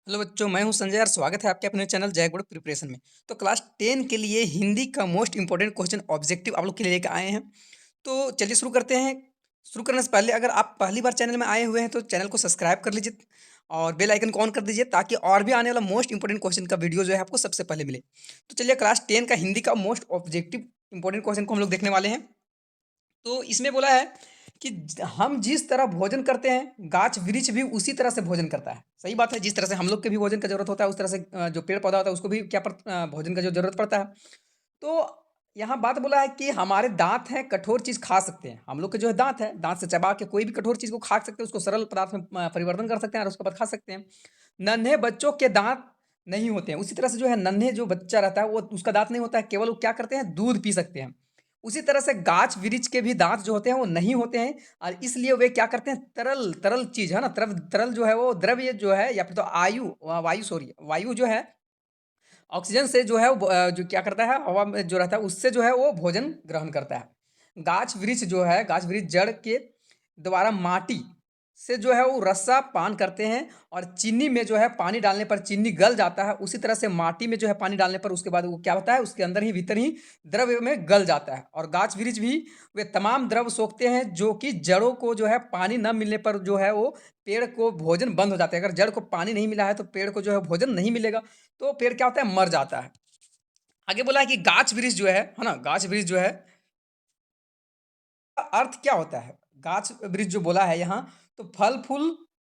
Hello बच्चों, मैं हूं संजय और स्वागत है आपके अपने चैनल जय गुड प्रिपरेशन में। तो क्लास 10 के लिए हिंदी का मोस्ट इंपॉर्टेंट क्वेश्चन ऑब्जेक्टिव आप लोग के लिए लेकर आए हैं। तो चलिए शुरू करते हैं। शुरू करने से पहले अगर आप पहली बार चैनल में आए हुए हैं तो चैनल को सब्सक्राइब कर लीजिए और बेल आइकन को ऑन कर दीजिए ताकि और भी आने वाला मोस्ट इंपॉर्टेंट क्वेश्चन का वीडियो जो है आपको सबसे पहले मिले। तो चलिए क्लास 10 का हिंदी का मोस्ट ऑब्जेक्टिव इंपॉर्टेंट क्वेश्चन को हम लोग देखने वाले हैं। तो इसमें बोला है कि हम जिस तरह भोजन करते हैं गाछ वृक्ष भी उसी तरह से भोजन करता है। सही बात है, जिस तरह से हम लोग के भी भोजन का जरूरत होता है उस तरह से जो पेड़ पौधा होता है उसको भी भोजन का जो जरूरत पड़ता है। तो यहाँ बात बोला है कि हमारे दांत हैं, कठोर चीज खा सकते हैं। हम लोग के जो है दांत है, दांत से चबा के कोई भी कठोर चीज को खा सकते हैं, उसको सरल पदार्थ में परिवर्तन कर सकते हैं और उसके बाद खा सकते हैं। नन्हे बच्चों के दांत नहीं होते हैं। उसी तरह से जो है नन्हे जो बच्चा रहता है वो उसका दांत नहीं होता है, केवल वो क्या करते हैं, दूध पी सकते हैं। उसी तरह से गाछ वृक्ष के भी दांत जो होते हैं वो नहीं होते हैं और इसलिए वे क्या करते हैं, तरल तरल चीज है ना, तरल तरल जो है वो द्रव्य जो है या फिर तो वायु सॉरी वायु जो है ऑक्सीजन से जो है वो जो क्या करता है, हवा में जो रहता है उससे जो है वो भोजन ग्रहण करता है। गाछ वृक्ष जो है, गाछ वृक्ष जड़ के द्वारा माटी से जो है वो रस्सा पान करते हैं और चीनी में जो है पानी डालने पर चीनी गल जाता है। उसी तरह से माटी में जो है पानी डालने पर उसके बाद वो क्या होता है, उसके अंदर ही भीतर ही द्रव्य में गल जाता है। और गाछ वृक्ष भी वे तमाम द्रव सोखते हैं जो कि जड़ों को जो है पानी न मिलने पर जो है वो पेड़ को भोजन बंद हो जाता है। अगर जड़ को पानी नहीं मिला है तो पेड़ को जो है भोजन नहीं मिलेगा, तो पेड़ क्या होता है, मर जाता है। आगे बोला है कि गाछ वृक्ष जो है ना, गाछ वृक्ष जो है अर्थ क्या होता है। गाछ वृक्ष जो बोला है यहाँ, तो फल फूल,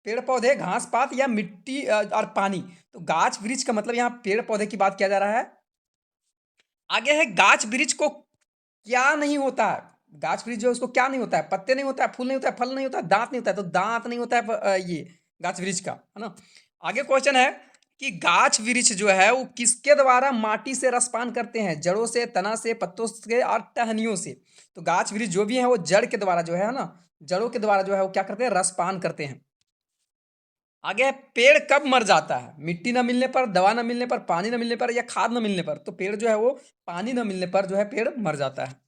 पेड़ पौधे, घास पात या मिट्टी और पानी। तो गाछ वृक्ष का मतलब यहाँ पेड़ पौधे की बात किया जा रहा है। आगे है गाछ वृक्ष को क्या नहीं होता है। गाछ वृक्ष जो है उसको क्या नहीं होता है, पत्ते नहीं होता है, फूल नहीं होता है, फल नहीं होता है, दांत नहीं होता है। तो दांत नहीं होता है ये गाछ वृक्ष का, है ना। आगे क्वेश्चन है कि गाछ वृक्ष जो है वो किसके द्वारा माटी से रसपान करते हैं, जड़ों से, तना से, पत्तों से और टहनियों से। तो गाछ वृक्ष जो भी है वो जड़ के द्वारा जो है ना, जड़ों के द्वारा जो है वो क्या करते हैं, रसपान करते हैं। आगे है पेड़ कब मर जाता है, मिट्टी न मिलने पर, दवा न मिलने पर, पानी न मिलने पर या खाद न मिलने पर। तो पेड़ जो है वो पानी न मिलने पर जो है पेड़ मर जाता है।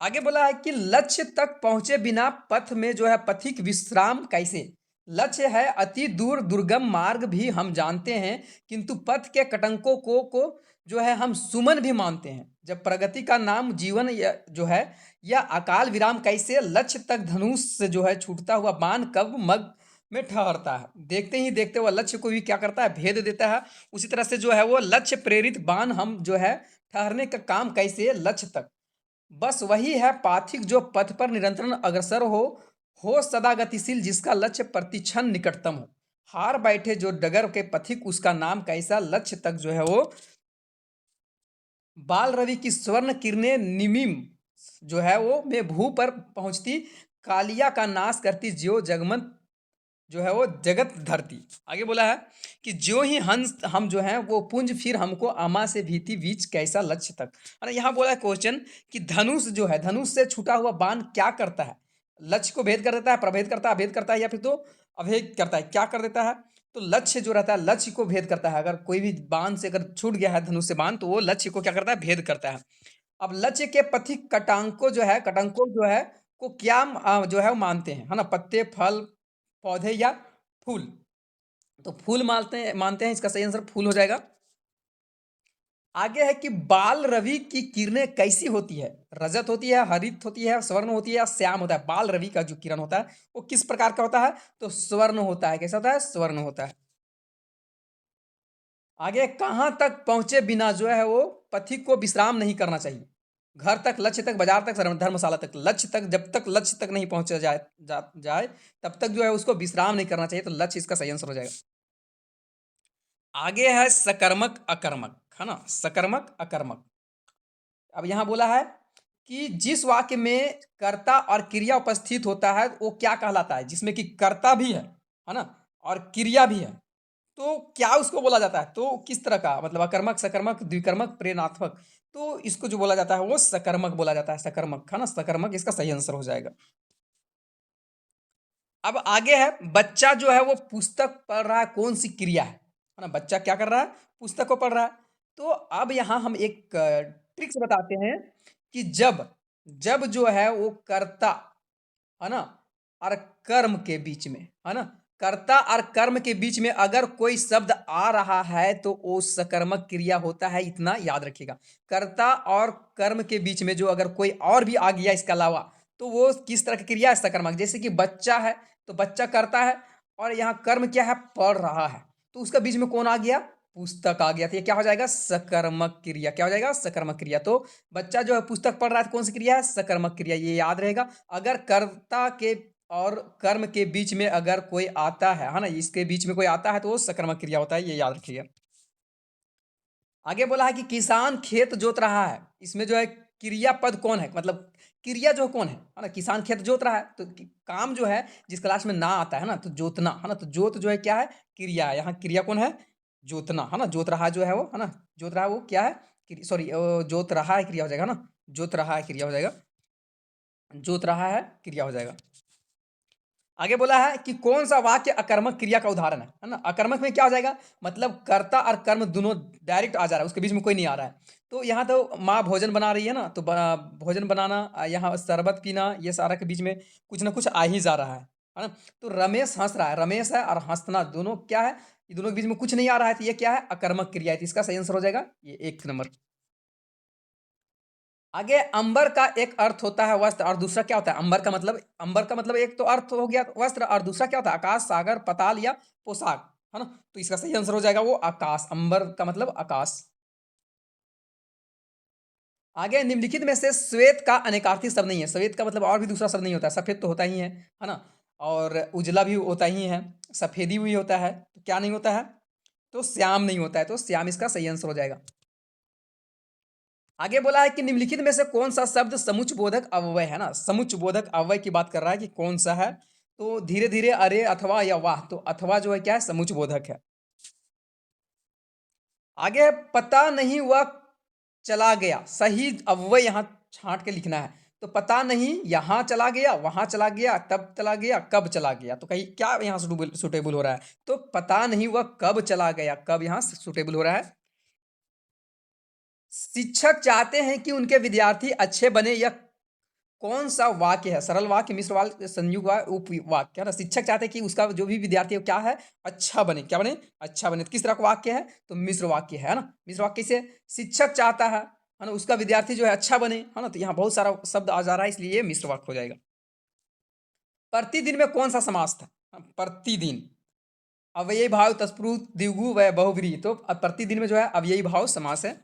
आगे बोला है कि लक्ष्य तक पहुंचे बिना पथ में जो है पथिक विश्राम कैसे। लक्ष्य है अति दूर दुर्गम मार्ग भी हम जानते हैं, किंतु पथ के कटंकों को जो है हम सुमन भी मानते हैं। जब प्रगति का नाम जीवन जो है या अकाल विराम कैसे। लक्ष्य तक धनुष से जो है छूटता हुआ बाण कब मग में ठहरता है। देखते ही देखते वह लक्ष्य को भी क्या करता है, भेद देता है। उसी तरह से जो है वो लक्ष्य प्रेरित बाण हम जो है ठहरने का काम कैसे, लक्ष्य तक। बस वही है पाथिक जो पथ पर निरंतर अग्रसर हो सदा गतिशील, जिसका लक्ष्य प्रतिक्षण निकटतम हो। हार बैठे जो डगर के पथिक, उसका नाम कैसा, लक्ष्य तक जो है वो बाल रवि की स्वर्ण किरणें निमिम जो है वो में भू पर पहुंचती, कालिया का नाश करती ज्यो जगमत जो है वो जगत धरती। आगे बोला है कि जो ही हंस हम जो हैं वो पुंज, फिर हमको आमा से भीति बीच कैसा, लक्ष्य तक। अरे यहाँ बोला है क्वेश्चन कि धनुष जो है, धनुष से छूटा हुआ बाण क्या करता है, लक्ष्य को भेद कर देता है, प्रभेद करता है, अभेद करता है या फिर तो अभेद करता है, क्या कर देता है। तो लक्ष्य जो रहता है लक्ष्य को भेद करता है। अगर कोई भी बाण से अगर छूट गया है धनुष से बाण, तो वो लक्ष्य को क्या करता है, भेद करता है। अब लक्ष्य के पथिक कटांको जो है, कटांको जो है को क्या जो है वो मानते हैं, है ना, पत्ते, फल, पौधे या फूल। तो फूल मानते हैं, इसका सही आंसर फूल हो जाएगा। आगे है कि बाल रवि की किरणें कैसी होती है। रजत होती है, हरित होती है, स्वर्ण होती है या श्याम होता है। बाल रवि का जो किरण होता है वो किस प्रकार का होता है, तो स्वर्ण होता है। कैसा होता है, स्वर्ण होता है। आगे कहां तक पहुंचे बिना जो है वो पथिक को विश्राम नहीं करना चाहिए। घर तक, लक्ष्य तक, बाजार तक, धर्मशाला तक। लक्ष्य तक, जब तक लक्ष्य तक नहीं पहुंचा जाए तब तक जो है उसको विश्राम नहीं करना चाहिए। तो लक्ष्य इसका सही आंसर हो जाएगा। आगे है सकर्मक अकर्मक, है ना, सकर्मक अकर्मक। अब यहां बोला है कि जिस वाक्य में कर्ता और क्रिया उपस्थित होता है वो क्या कहलाता है, जिसमें कि कर्ता भी है ना, और क्रिया भी है। तो क्या उसको बोला जाता है, तो किस तरह का, मतलब अकर्मक, सकर्मक, द्विकर्मक, प्रेरणात्मक। तो इसको जो बोला जाता है वो सकर्मक बोला जाता है, सकर्मक, है ना, सकर्मक इसका सही आंसर हो जाएगा। अब आगे है बच्चा जो है वो पुस्तक पढ़ रहा है, कौन सी क्रिया है ना, बच्चा क्या कर रहा है, पुस्तक को पढ़ रहा है। तो अब यहां हम एक ट्रिक्स बताते हैं कि जब जब जो है वो कर्ता, है ना, और कर्म के बीच में, है ना? कर्ता और कर्म के बीच में अगर कोई शब्द आ रहा है तो वो सकर्मक क्रिया होता है, इतना याद रखिएगा। कर्ता और कर्म के बीच में जो अगर कोई और भी आ गया इसके अलावा, तो वो किस तरह की क्रिया है? सकर्मक। जैसे कि बच्चा है, तो बच्चा करता है और यहाँ कर्म क्या है? पढ़ रहा है। तो उसका बीच में कौन आ गया? पुस्तक आ गया। तो ये क्या हो जाएगा? सकर्मक क्रिया। क्या हो जाएगा? सकर्मक क्रिया। तो बच्चा जो है पुस्तक पढ़ रहा है, तो कौन सी क्रिया है? सकर्मक क्रिया। ये याद रहेगा। अगर कर्ता के और कर्म के बीच में अगर कोई आता है ना? इसके बीच में कोई आता है तो वो सकर्मक क्रिया होता है, ये याद रखिएगा। आगे बोला है कि किसान खेत जोत रहा है। इसमें जो है क्रियापद कौन है? मतलब क्रिया जो कौन है ना? किसान खेत जोत रहा है, तो काम जो है जिस क्लास में ना आता है ना, तो जोतना, है ना? तो जोत जो है क्या है? क्रिया है। यहाँ क्रिया कौन है? जोतना, है ना? जोत रहा जो है वो, है ना? जोत रहा है वो क्या है? सॉरी, जोत रहा है क्रिया हो जाएगा ना? जोत रहा है क्रिया हो जाएगा। जोत रहा है क्रिया हो जाएगा। आगे बोला है कि कौन सा वाक्य अकर्मक क्रिया का उदाहरण है ना? अकर्मक में क्या हो जाएगा? मतलब कर्ता और कर्म दोनों डायरेक्ट आ जा रहा है, उसके बीच में कोई नहीं आ रहा है। तो यहाँ तो माँ भोजन बना रही है ना, तो भोजन बनाना, यहाँ शरबत पीना, ये सारा के बीच में कुछ ना कुछ आ ही जा रहा है ना? तो रमेश हंस रहा है, रमेश है और हंसना दोनों क्या है? ये दोनों के बीच में कुछ नहीं आ रहा है, तो ये क्या है? अकर्मक क्रिया है। तो इसका सही आंसर हो जाएगा ये 1 नंबर। आगे अंबर का एक अर्थ होता है वस्त्र और दूसरा क्या होता है? अंबर का मतलब एक तो अर्थ हो गया वस्त्र, और दूसरा क्या होता है? आकाश, सागर, पाताल या पोशाक, है ना? तो इसका सही आंसर हो जाएगा वो आकाश। अंबर का मतलब आकाश। आगे निम्नलिखित में से श्वेत का अनेकार्थी शब्द नहीं है। श्वेत का मतलब और भी दूसरा शब्द नहीं होता है। सफेद तो होता ही है ना? और उजला भी होता ही है, सफेदी भी होता है, तो क्या नहीं होता है? तो श्याम नहीं होता है। तो श्याम इसका सही आंसर हो जाएगा। आगे बोला है कि निम्नलिखित में से कौन सा शब्द समुच्चबोधक अव्यय है ना? समुच्चबोधक अव्यय की बात कर रहा है कि कौन सा है? तो धीरे धीरे, अरे, अथवा या वाह। तो अथवा जो है क्या है? समुच्चबोधक है। आगे है, पता नहीं वह चला गया। सही अव्यय यहाँ छांट के लिखना है। तो पता नहीं, यहाँ चला गया, वहां चला गया, तब चला गया, कब चला गया। तो कहीं क्या यहाँ सुटेबल हो रहा है? तो पता नहीं वह कब चला गया, कब यहाँ सुटेबल हो रहा है। शिक्षक चाहते हैं कि उनके विद्यार्थी अच्छे बने, या कौन सा वाक्य है? सरल वाक्य, मिश्र वाक्य, संयुक्त वाक्य, उपवाक्य, है ना? शिक्षक चाहते हैं कि उसका जो भी विद्यार्थी है वो क्या है? अच्छा बने। क्या बने? अच्छा बने। तो किस तरह का वाक्य है? तो मिश्र वाक्य है ना? मिश्र वाक्य से शिक्षक चाहता है ना? उसका विद्यार्थी जो है अच्छा बने, है ना? तो यहाँ बहुत सारा शब्द आ जा रहा है, इसलिए ये मिश्र वाक्य हो जाएगा। प्रतिदिन में कौन सा समास था? प्रतिदिन, अव्ययी भाव, तत्पुरुष, द्विगु व बहुव्रीहि। तो प्रतिदिन में जो है अव्ययी भाव समास है।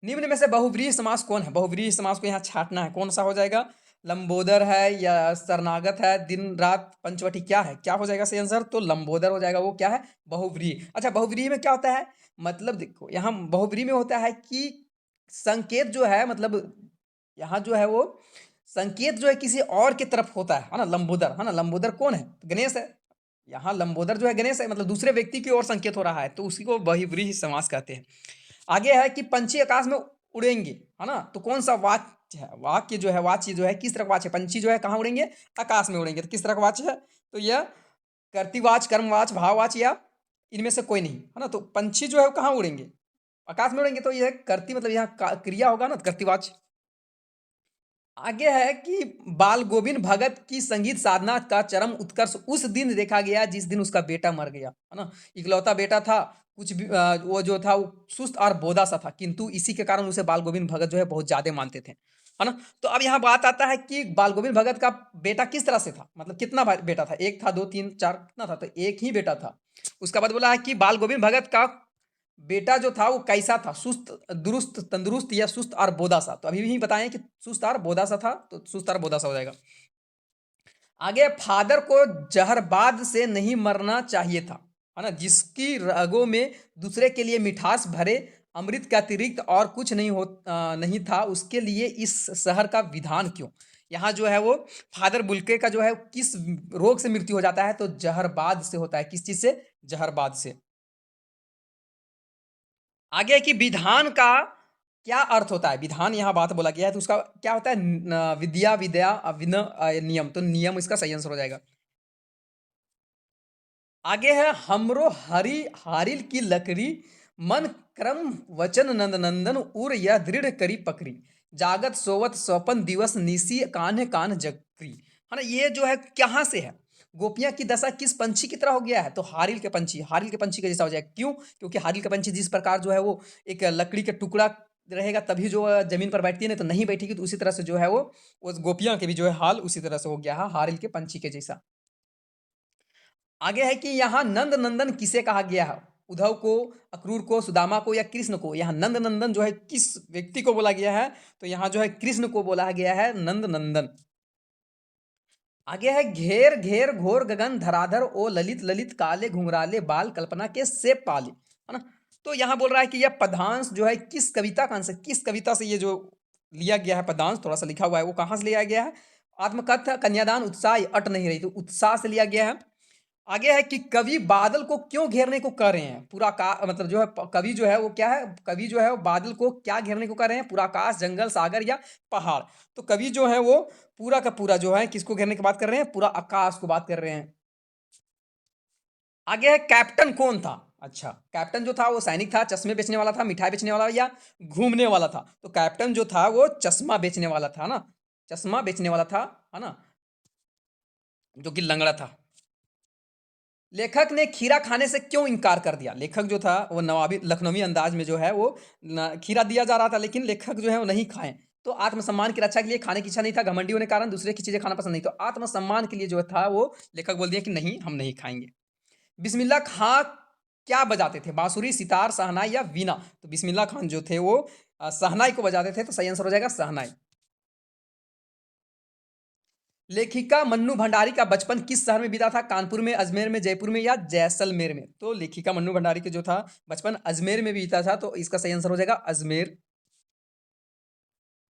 निम्न में से बहुव्रीहि समास कौन है? बहुव्रीहि समास को यहाँ छांटना है, कौन सा हो जाएगा? लंबोदर है या शरणागत है, दिन रात पंचवटी, क्या है? क्या हो जाएगा सही आंसर? तो लंबोदर हो जाएगा। वो क्या है? बहुव्रीहि। अच्छा, बहुव्रीहि में क्या होता है? मतलब देखो, यहाँ बहुव्रीहि में होता है कि संकेत जो है, मतलब यहाँ जो है वो संकेत जो है किसी और की तरफ होता है ना? लंबोदर, है ना? लंबोदर कौन है? गणेश है। यहाँ लंबोदर जो है गणेश है, मतलब दूसरे व्यक्ति की ओर संकेत हो रहा है, तो उसी को बहुव्रीहि समास कहते हैं। आगे है कि पंछी आकाश में उड़ेंगे, है ना? तो कौन सा वाच्य है? वाक्य जो है, वाच्य जो है, किस तरह का वाच्य है? पंछी जो है कहाँ उड़ेंगे? आकाश में उड़ेंगे। तो किस तरह का वाच्य है? तो यह कर्तृवाच, कर्मवाच, भाववाच या इनमें से कोई नहीं, है ना? तो पंछी जो है वो कहाँ उड़ेंगे? आकाश में उड़ेंगे। तो यह कर्ती मतलब यहाँ क्रिया होगा ना, कर्तृवाच। आगे है कि बाल गोविंद भगत की संगीत साधना का चरम उत्कर्ष उस दिन देखा गया जिस दिन उसका बेटा मर गया, है ना? इकलौता बेटा था, कुछ भी वो जो था वो सुस्त और बोदा सा था, किंतु इसी के कारण उसे बाल गोविंद भगत जो है बहुत ज्यादा मानते थे, है ना? तो अब यहाँ बात आता है कि बाल गोविंद भगत का बेटा किस तरह से था, मतलब कितना बेटा था? एक था, दो, तीन, चार, कितना था? तो एक ही बेटा था। उसका बाद बोला है कि बाल गोविंद भगत का बेटा जो था वो कैसा था? सुस्त, दुरुस्त, तंदुरुस्त या सुस्त और बोदा सा? तो अभी भी बताएं कि सुस्त और बोदा सा था, तो सुस्त और बोदा सा हो जाएगा। आगे, फादर को जहरबाद से नहीं मरना चाहिए था, है ना? जिसकी रगों में दूसरे के लिए मिठास भरे अमृत के अतिरिक्त और कुछ नहीं था, उसके लिए इस शहर का विधान क्यों? यहाँ जो है वो फादर बुल्के का जो है किस रोग से मृत्यु हो जाता है? तो जहरबाद से होता है। किस चीज से? जहरबाद से। आगे है कि विधान का क्या अर्थ होता है? विधान यहाँ बात बोला गया है, तो उसका क्या होता है? विद्या, विद्या, नियम। तो नियम इसका सही आंसर हो जाएगा। आगे है, हमरो हरि हारिल की लकड़ी, मन क्रम वचन नंद नंदन उर यह दृढ़ करी पकड़ी, जागत सोवत स्वपन दिवस निसी कान्ह कान्ह जकरी। है ना? ये जो है कहाँ से है? गोपियाँ की दशा किस पंछी की तरह हो गया है? तो हारिल के पंछी के जैसा हो जाएगा। क्यों? क्योंकि हारिल का पंछी जिस प्रकार जो है वो एक लकड़ी का टुकड़ा रहेगा तभी जो ज़मीन पर बैठती है, नहीं तो नहीं बैठेगी। तो उसी तरह से जो है वो उस गोपियाँ के भी जो है हाल उसी तरह से हो गया है, हारिल के पंछी के जैसा। आगे है कि यहाँ नंद नंदन किसे कहा गया है? उद्धव को, अक्रूर को, सुदामा को या कृष्ण को? यहाँ नंद नंदन जो है किस व्यक्ति को बोला गया है? तो यहाँ जो है कृष्ण को बोला गया है नंद नंदन। आगे है घेर घेर घोर गगन धराधर ओ ललित ललित काले घुंघराले बाल कल्पना के सेब पाले, है ना? तो यहाँ बोल रहा है कि यह पदांश जो है किस कविता का अंश है? किस कविता से ये जो लिया गया है पदांश, थोड़ा सा लिखा हुआ है, वो कहाँ से लिया गया है? आत्मकथा, कन्यादान, उत्साह, अट नहीं रही, तो उत्साह से लिया गया है। आगे है कि कवि बादल को क्यों घेरने को कह रहे हैं? पूरा का मतलब जो है कवि जो है वो क्या है? कवि जो है वो बादल को क्या घेरने को कह रहे हैं? पूरा आकाश, जंगल, सागर या पहाड़? तो कवि जो है वो पूरा का पूरा जो है किसको घेरने की बात कर रहे हैं? पूरा आकाश को बात कर रहे हैं। आगे है कैप्टन कौन था? अच्छा, कैप्टन जो था वो सैनिक था, चश्मे बेचने वाला था, मिठाई बेचने वाला या घूमने वाला था? तो कैप्टन जो था वो चश्मा बेचने वाला था ना, चश्मा बेचने वाला था, है ना? जो कि लंगड़ा था। लेखक ने खीरा खाने से क्यों इनकार कर दिया? लेखक जो था वो नवाबी लखनवी अंदाज में जो है वो खीरा दिया जा रहा था, लेकिन लेखक जो है वो नहीं खाए। तो आत्मसम्मान की रक्षा के लिए खाने की इच्छा नहीं था, घमंडी होने के कारण दूसरे की चीजें खाना पसंद नहीं, तो आत्मसम्मान के लिए जो था वो लेखक बोल दिया कि नहीं, हम नहीं खाएंगे। बिस्मिल्लाह खां क्या बजाते थे? बांसुरी, सितार, शहनाई या वीणा? तो बिस्मिल्लाह खान जो थे वो शहनाई को बजाते थे, तो सही आंसर हो जाएगा शहनाई। लेखिका मन्नू भंडारी का बचपन किस शहर में बीता था? कानपुर में, अजमेर में, जयपुर में या जैसलमेर में? तो लेखिका मन्नू भंडारी के जो था बचपन अजमेर में बीता था, तो इसका सही आंसर हो जाएगा अजमेर।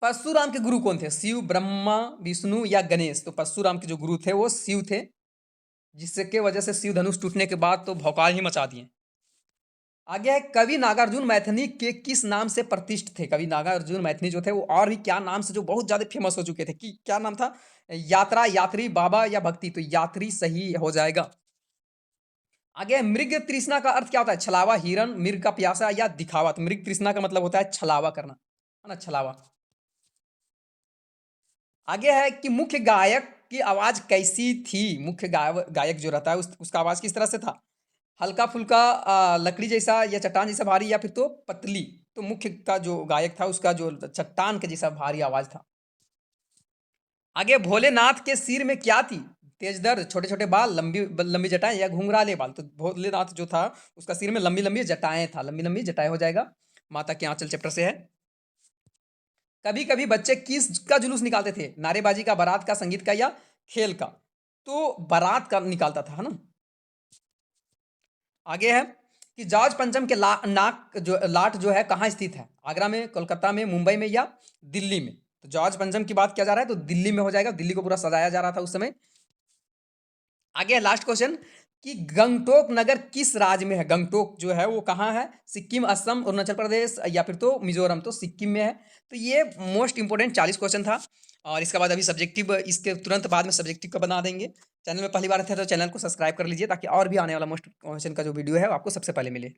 परशुराम के गुरु कौन थे? शिव, ब्रह्मा, विष्णु या गणेश? तो परशुराम के जो गुरु थे वो शिव थे, जिसके वजह से शिव धनुष टूटने के बाद तो भौकाल ही मचा दिए। आगे है कवि नागार्जुन मैथिली के किस नाम से प्रतिष्ठित थे? कवि नागार्जुन मैथिली जो थे वो और भी क्या नाम से जो बहुत ज्यादा फेमस हो चुके थे, कि क्या नाम था? यात्रा, यात्री, बाबा या भक्ति? तो यात्री सही हो जाएगा। आगे है मृग तृष्णा का अर्थ क्या होता है? छलावा, हिरन, मृग का प्यासा या दिखावा? तो मृग तृष्णा का मतलब होता है छलावा करना, है ना, छलावा। आगे है कि मुख्य गायक की आवाज कैसी थी? मुख्य गायक जो रहता है उसका आवाज किस तरह से था? हल्का फुल्का, लकड़ी जैसा या चट्टान जैसा भारी या फिर तो पतली? तो मुख्य का जो गायक था उसका जो चट्टान के जैसा भारी आवाज था। आगे भोलेनाथ के सिर में क्या थी? तेज दर्द, छोटे छोटे बाल, लंबी लंबी जटाएं या घुंघराले बाल? तो भोलेनाथ जो था उसका सिर में लंबी लंबी जटाएं था, लंबी लंबी जटाएं हो जाएगा। माता के आंचल चैप्टर से है। कभी कभी बच्चे किस का जुलूस निकालते थे? नारेबाजी का, बारात का, संगीत का या खेल का? तो बारात का निकालता था, है ना। आगे है कि जॉर्ज पंचम के नाक जो लाट जो है कहाँ स्थित है? आगरा में, कोलकाता में, मुंबई में या दिल्ली में? तो जॉर्ज पंचम की बात किया जा रहा है तो दिल्ली में हो जाएगा, दिल्ली को पूरा सजाया जा रहा था उस समय। आगे है लास्ट क्वेश्चन कि गंगटोक नगर किस राज्य में है? गंगटोक जो है वो कहाँ है? सिक्किम, असम, अरुणाचल प्रदेश या फिर तो मिजोरम? तो सिक्किम में है। तो ये मोस्ट इंपोर्टेंट 40 क्वेश्चन था, और इसके बाद अभी सब्जेक्टिव, इसके तुरंत बाद में सब्जेक्टिव का बना देंगे। चैनल में पहली बार थे तो चैनल को सब्सक्राइब कर लीजिए, ताकि और भी आने वाला मोस्ट क्वेश्चन का जो वीडियो है वो आपको सबसे पहले मिले।